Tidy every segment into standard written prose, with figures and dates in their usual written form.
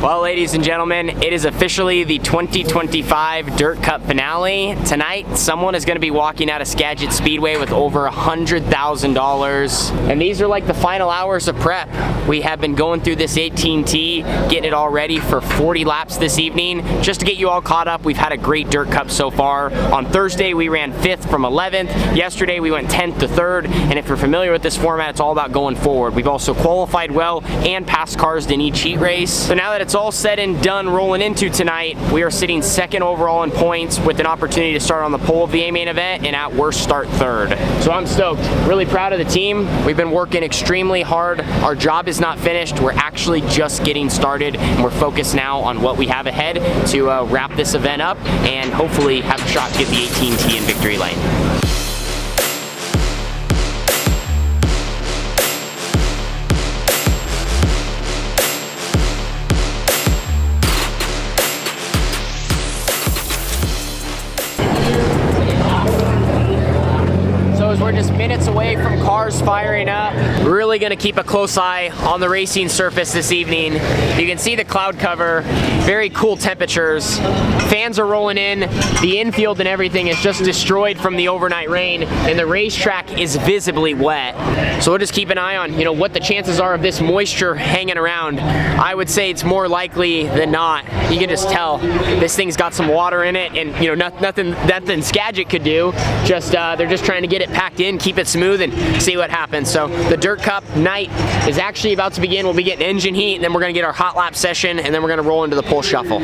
Well, ladies and gentlemen, it is officially the 2025 Dirt Cup finale. Tonight, someone is going to be walking out of Skagit Speedway with over $100,000. And these are like the final hours of prep. We have been going through this 18T, getting it all ready for 40 laps this evening. Just to get you all caught up, we've had a great Dirt Cup so far. On Thursday, we ran 5th from 11th. Yesterday, we went 10th to 3rd. And if you're familiar with this format, it's all about going forward. We've also qualified well and passed cars in each heat race. So now that it's all said and done rolling into tonight, we are sitting 2nd overall in points with an opportunity to start on the pole of the A-main event and at worst start 3rd. So I'm stoked, really proud of the team. We've been working extremely hard. Our job is not finished. We're actually just getting started, and we're focused now on what we have ahead to wrap this event up and hopefully have a shot to get the 18T in victory lane. We're just minutes away from cars firing up. We're really gonna keep a close eye on the racing surface this evening. You can see the cloud cover, very cool temperatures. Fans are rolling in. The infield and everything is just destroyed from the overnight rain, and the racetrack is visibly wet. So we'll just keep an eye on, what the chances are of this moisture hanging around. I would say it's more likely than not. You can just tell this thing's got some water in it, and nothing Skagit could do. They're just trying to get it packed in, keep it smooth, and see what happens. So the Dirt Cup night is actually about to begin. We'll be getting engine heat, and then we're gonna get our hot lap session, and then we're gonna roll into the pole shuffle.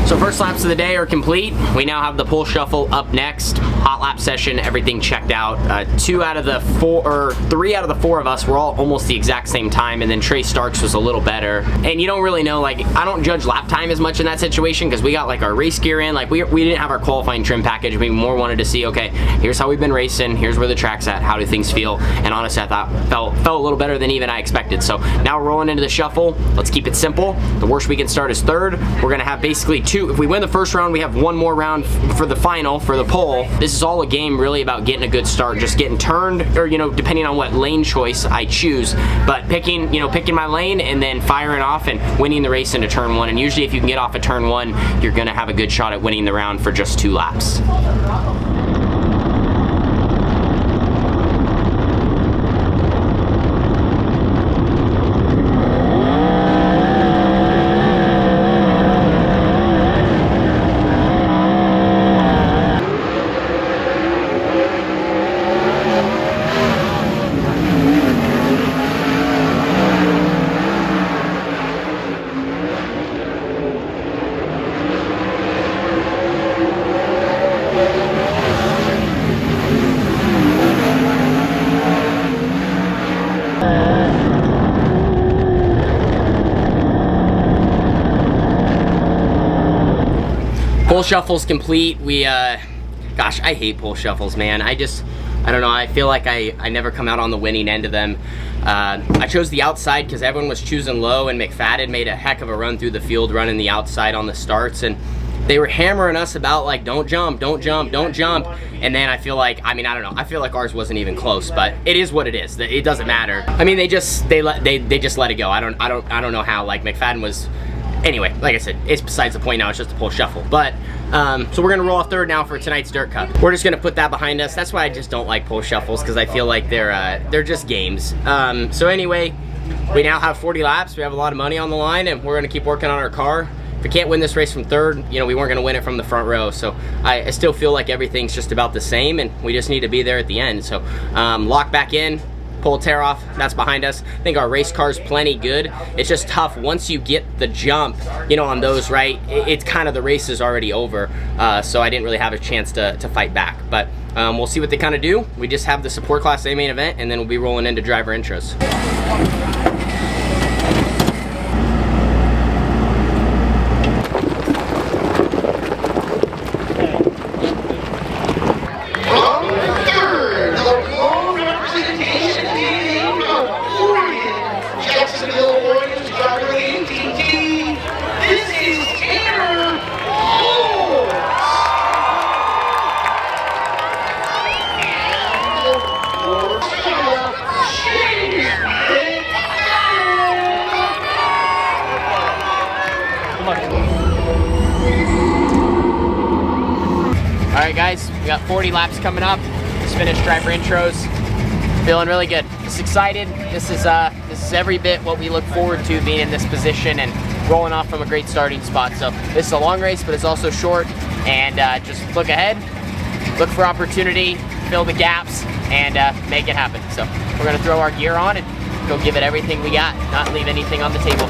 So first laps of the day are complete. We now have the pole shuffle up next. Hot lap session, everything checked out. 3 out of the 4 of us were all almost the exact same time, and then Trey Starks was a little better. And you don't really know, I don't judge lap time as much in that situation because we got our race gear in. We didn't have our qualifying trim package. We more wanted to see, okay, here's how we've been racing, here's where the track's at, how do things feel? And honestly, I thought felt a little better than even I expected. So now we're rolling into the shuffle. Let's keep it simple. The worst we can start is 3rd. We're gonna have basically 2. If we win the first round, we have 1 more round for the final, for the pole. This is all a game really about getting a good start, just getting turned, or depending on what lane choice I choose, but picking my lane and then firing off and winning the race into turn 1. And usually if you can get off at turn 1, you're gonna have a good shot at winning the round for just 2 laps. Pole shuffle's complete. Gosh, I hate pole shuffles, man. I don't know, I feel like I never come out on the winning end of them. I chose the outside because everyone was choosing low, and McFadden made a heck of a run through the field running the outside on the starts, and they were hammering us about don't jump, don't jump, don't jump. And then I feel like, I don't know, I feel like ours wasn't even close, but it is what it is. It doesn't matter. They just let it go. I don't know how. McFadden was. Anyway, like I said, it's besides the point now. It's just a pole shuffle. But so we're gonna roll off 3rd now for tonight's Dirt Cup. We're just gonna put that behind us. That's why I just don't like pole shuffles, because I feel like they're just games. So anyway, we now have 40 laps. We have a lot of money on the line, and we're gonna keep working on our car. If we can't win this race from 3rd, we weren't gonna win it from the front row. So I still feel like everything's just about the same, and we just need to be there at the end. So lock back in. Pole tear off, that's behind us. I think our race car's plenty good. It's just tough once you get the jump, on those, right? It's kind of, the race is already over. So I didn't really have a chance to fight back. But we'll see what they kind of do. We just have the support class A main event, and then we'll be rolling into driver intros. right, guys, we got 40 laps coming up. Just finished driver intros. Feeling really good. Just excited. This is every bit what we look forward to, being in this position and rolling off from a great starting spot. So this is a long race, but it's also short. And just look ahead, look for opportunity, fill the gaps, and make it happen. So we're gonna throw our gear on and go give it everything we got, not leave anything on the table.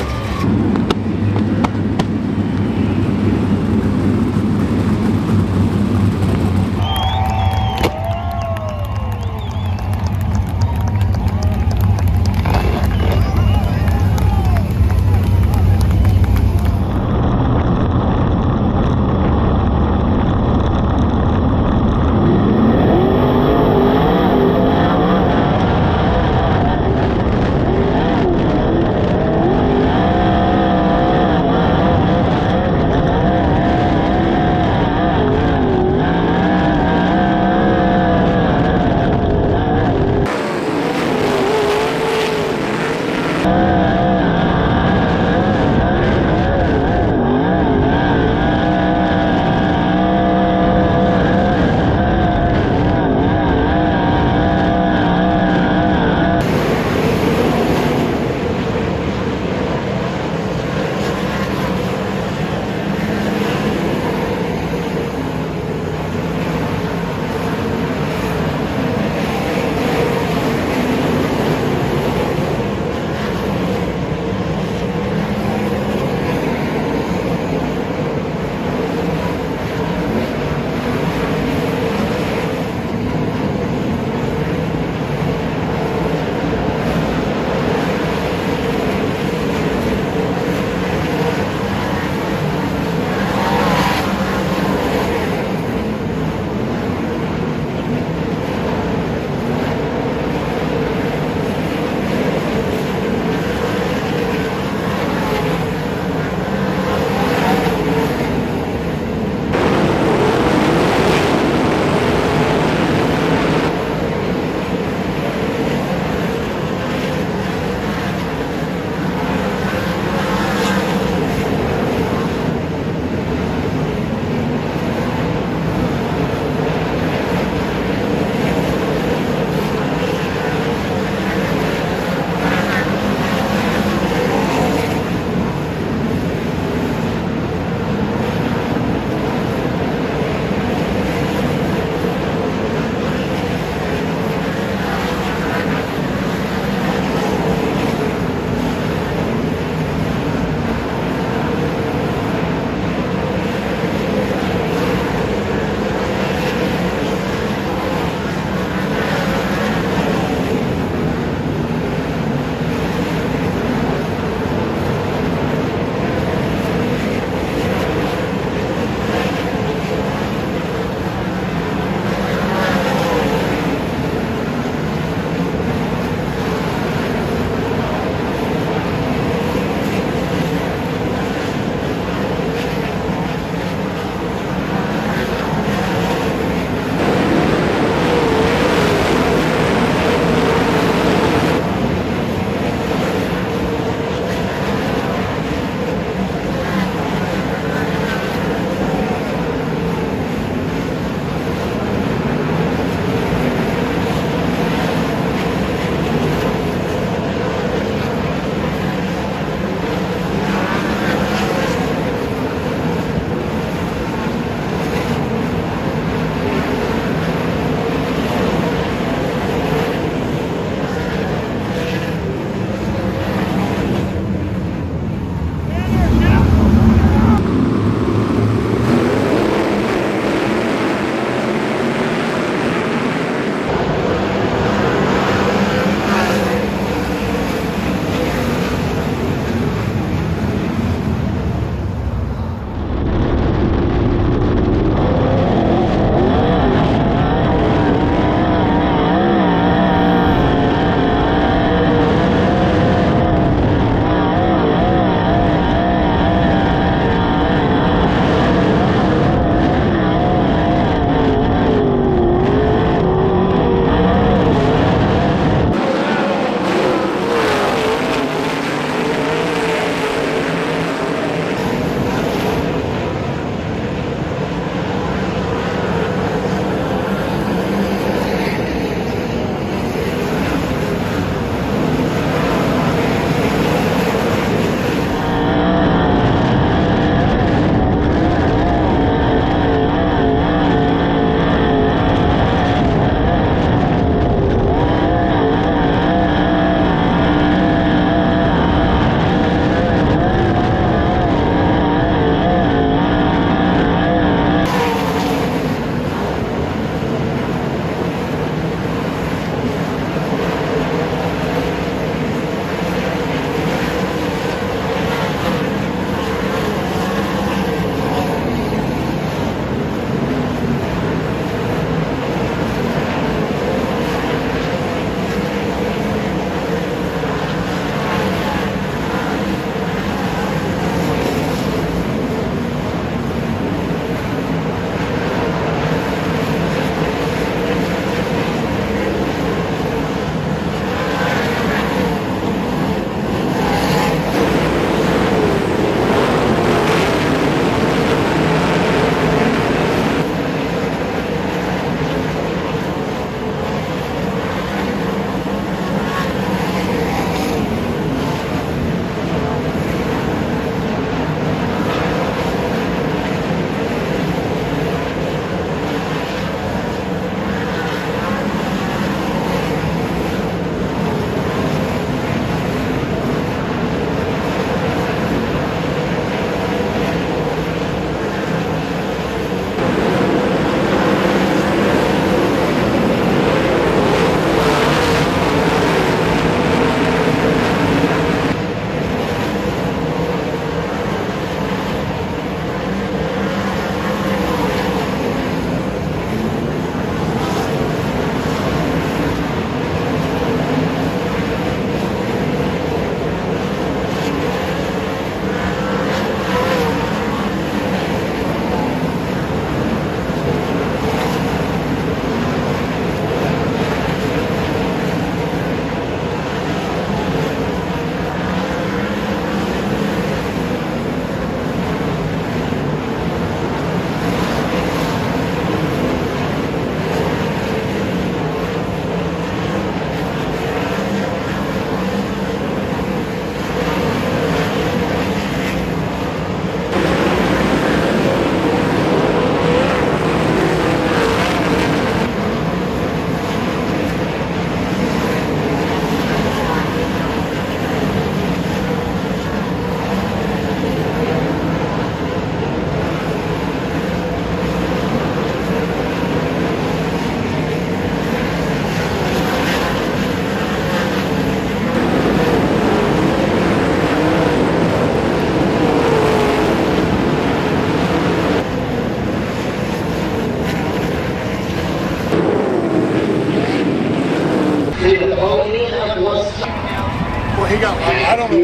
I don't know.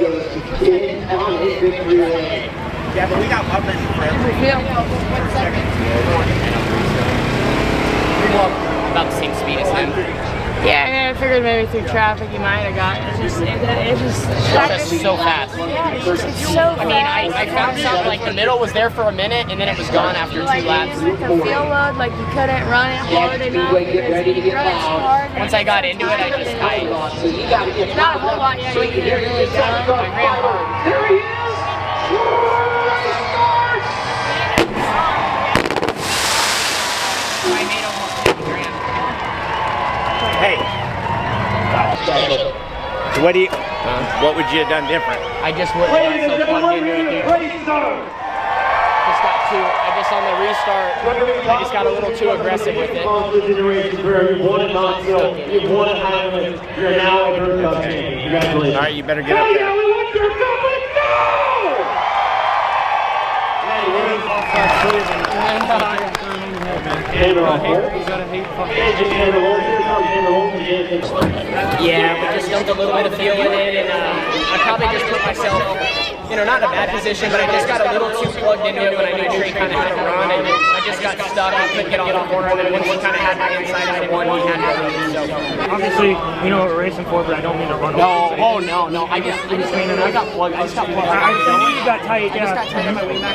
Yeah, but we got one minute for every. About the same speed as him. Yeah, I mean, I figured maybe through traffic you might have got. It's just So fast. Yeah, it's so fast. I mean, I found something like the middle was there for a minute and then it was gone after 2 laps. With the fuel load, like you couldn't run it hard enough because you run it too hard. Once I got into it, I just tightened. Not a whole lot yet. You could have really done. I ran hard. There he is! I made almost 50 grand. Hey. So what would you have done different? I just wouldn't have got so plugged into it, dude. Just got too, I just on the restart, I just got a little too aggressive with it. You're now a Dirt Cup champion. Congratulations. All right, you better get up there. Yeah, we just dumped a little bit of fuel in it, and I probably just put myself, you know, not in a bad position, but I just got a little too plugged into it when I knew Trey kind of had to run, and I just got stuck. I couldn't get off the corner, and then once he kind of had my inside of the one, he had to run. So obviously, you know what we're racing for, but I don't mean to run over. No. I got plugged. I just got plugged. I knew you got tight, I just got tight on my wing back,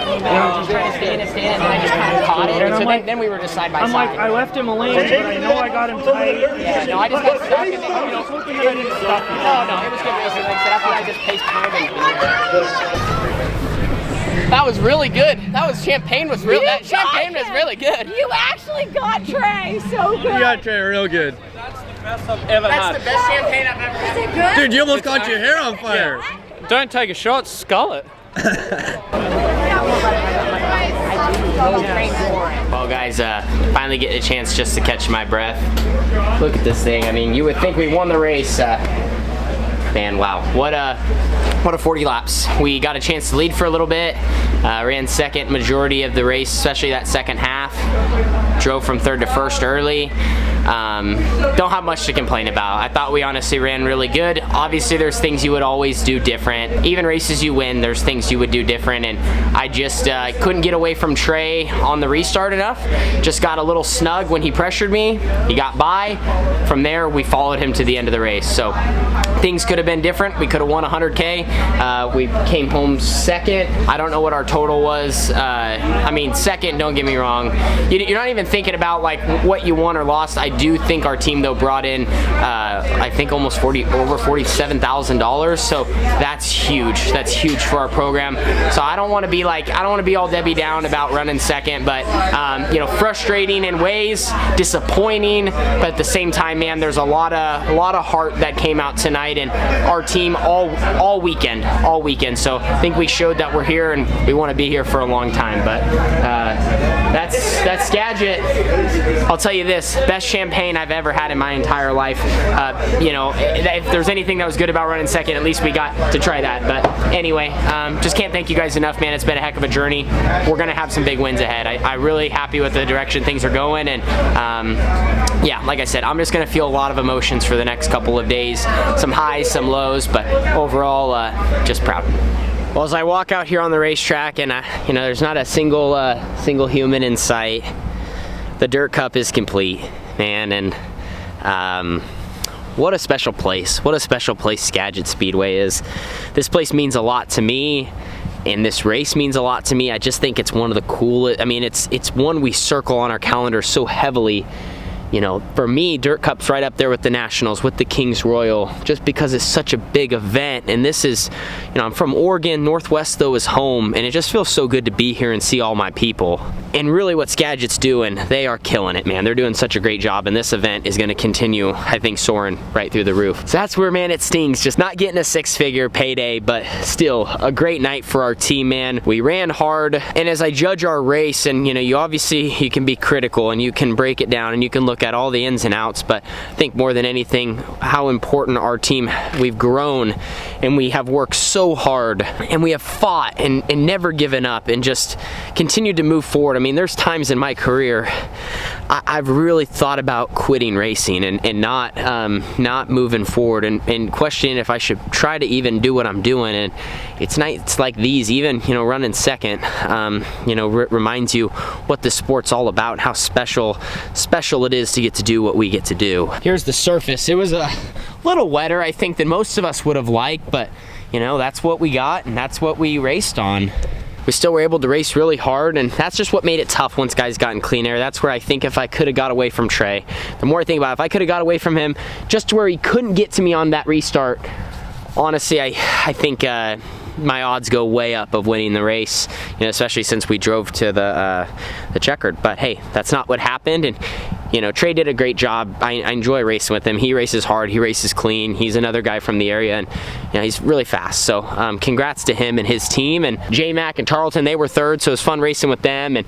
just trying to stand, and then I just kind of caught it. And so then we were just side by side. I'm like, I left him a lane, but I know I got him tight. Yeah, no, I just got stuck, and then, you know, no, it was good racing. Like I said, after I just paced behind him. That was really good. Champagne was really good. You actually got Trey so good. You got Trey real good. That's the best champagne I've ever had. Is it good? Dude, you almost caught your hair on fire. Don't take a shot, skull it. Well, guys, finally getting a chance just to catch my breath. Look at this thing. I mean, you would think we won the race. Man, wow, what a 40 laps. We got a chance to lead for a little bit, ran second majority of the race, especially that second half. Drove from third to first early. Don't have much to complain about. I thought we honestly ran really good. Obviously, there's things you would always do different. Even races you win, there's things you would do different, and I just couldn't get away from Trey on the restart enough. Just got a little snug when he pressured me. He got by. From there, we followed him to the end of the race. So things could have been different. We could have won 100K. We came home second. I don't know what our total was. I mean, second, don't get me wrong. You're not even thinking about like what you won or lost. I do think our team though brought in, I think almost over $47,000. So that's huge. That's huge for our program. So I don't want to be all Debbie Down about running second, but you know, frustrating in ways, disappointing, but at the same time, man, there's a lot of heart that came out tonight, and our team all weekend. So I think we showed that we're here and we want to be here for a long time. But that's Skagit. I'll tell you this, best champagne I've ever had in my entire life. You know, if there's anything that was good about running second, at least we got to try that. But anyway, just can't thank you guys enough, man. It's been a heck of a journey. We're gonna have some big wins ahead. I'm really happy with the direction things are going, and yeah, like I said, I'm just gonna feel a lot of emotions for the next couple of days. Some highs, some lows, but overall, just proud. Well, as I walk out here on the racetrack, and you know, there's not a single human in sight. The Dirt Cup is complete, man, and what a special place. What a special place Skagit Speedway is. This place means a lot to me, and this race means a lot to me. I just think it's one of the coolest. I mean, it's one we circle on our calendar so heavily. You know, for me, Dirt Cup's right up there with the Nationals, with the Kings Royal, just because it's such a big event. And this is, you know, I'm from Oregon. Northwest, though, is home, and it just feels so good to be here and see all my people. And really what Skagit's doing, they are killing it, man. They're doing such a great job, and this event is going to continue, I think, soaring right through the roof. So that's where, man, it stings. Just not getting a six-figure payday, but still a great night for our team, man. We ran hard, and as I judge our race, and, you know, you can be critical, and you can break it down, and you can look at all the ins and outs, but I think more than anything, how important our team, we've grown, and we have worked so hard, and we have fought and never given up, and just continued to move forward. I mean, there's times in my career I've really thought about quitting racing and not moving forward, and questioning if I should try to even do what I'm doing. And it's nights like these, even, you know, running second, you know, reminds you what the sport's all about, and how special it is to get to do what we get to do. Here's the surface. It was a little wetter, I think, than most of us would have liked, but you know, that's what we got, and that's what we raced on. We still were able to race really hard, and that's just what made it tough once guys got in clean air. That's where I think if I could have got away from Trey, the more I think about it, if I could have got away from him just to where he couldn't get to me on that restart, honestly, I think my odds go way up of winning the race, you know, especially since we drove to the checkered. But hey, that's not what happened, and you know, Trey did a great job. I enjoy racing with him. He races hard, he races clean. He's another guy from the area, and you know, he's really fast. So congrats to him and his team. And J-Mac and Tarleton, they were third, so it was fun racing with them, and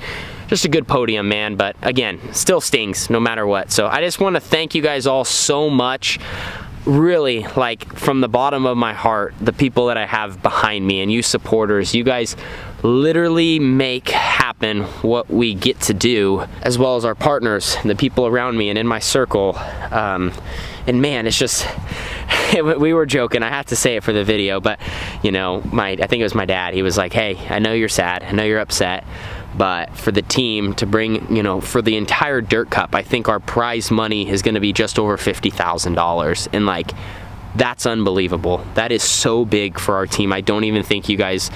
just a good podium, man. But again, still stings no matter what. So I just want to thank you guys all so much. Really, like, from the bottom of my heart, the people that I have behind me, and you supporters, you guys literally make happen what we get to do, as well as our partners and the people around me and in my circle. And man, it's just, we were joking, I have to say it for the video, but you know, I think it was my dad, he was like, hey, I know you're sad, I know you're upset, but for the team to bring, you know, for the entire Dirt Cup, I think our prize money is going to be just over $50,000, and like, that's unbelievable. That is so big for our team. I don't even think you guys,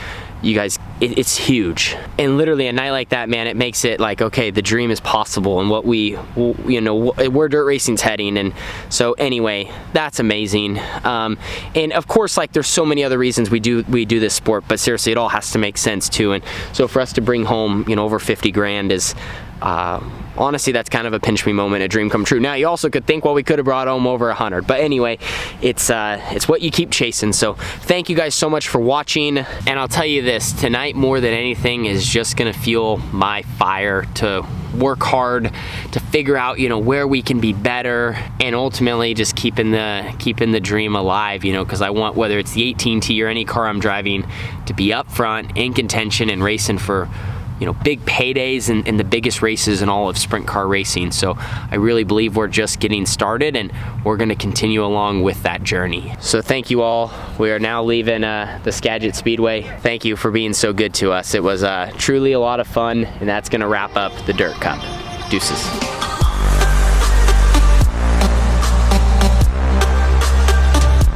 it's huge. And literally a night like that, man, it makes it like, okay, the dream is possible, and what we, you know, where dirt racing's heading. And so anyway, that's amazing. And of course, like, there's so many other reasons we do this sport, but seriously, it all has to make sense too. And so for us to bring home, you know, over 50 grand is, honestly, that's kind of a pinch me moment, a dream come true. Now, you also could think, well, we could have brought home over 100, but anyway, it's what you keep chasing. So thank you guys so much for watching, and I'll tell you this, tonight more than anything is just gonna fuel my fire to work hard, to figure out, you know, where we can be better, and ultimately just keeping the dream alive, you know, because I want, whether it's the 18T or any car I'm driving, to be up front in contention and racing for, you know, big paydays and the biggest races in all of sprint car racing. So I really believe we're just getting started, and we're going to continue along with that journey. So thank you all. We are now leaving the Skagit Speedway. Thank you for being so good to us. It was truly a lot of fun, and that's going to wrap up the Dirt Cup. Deuces.